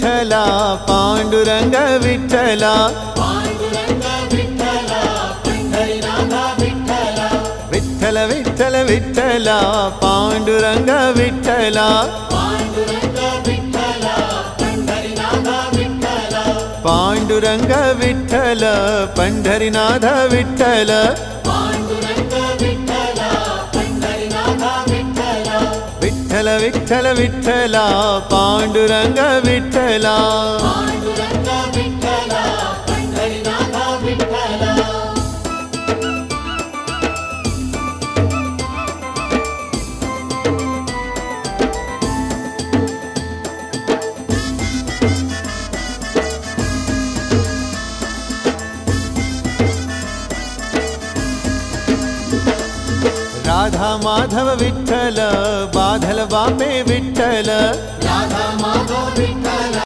विठ्ठला पांडुरंग विठ्ठला विठ्ठल विठ्ठल विठ्ठला पांडुरंग विठ्ठला पांडुरंग विठ्ठल पंढरीनाथ विठ्ठल विठ्ठल विठ्ठल विठ्ठला पांडुरंग विठ्ठला राधा माधव विठ्ठल बाधल बापे विठ्ठल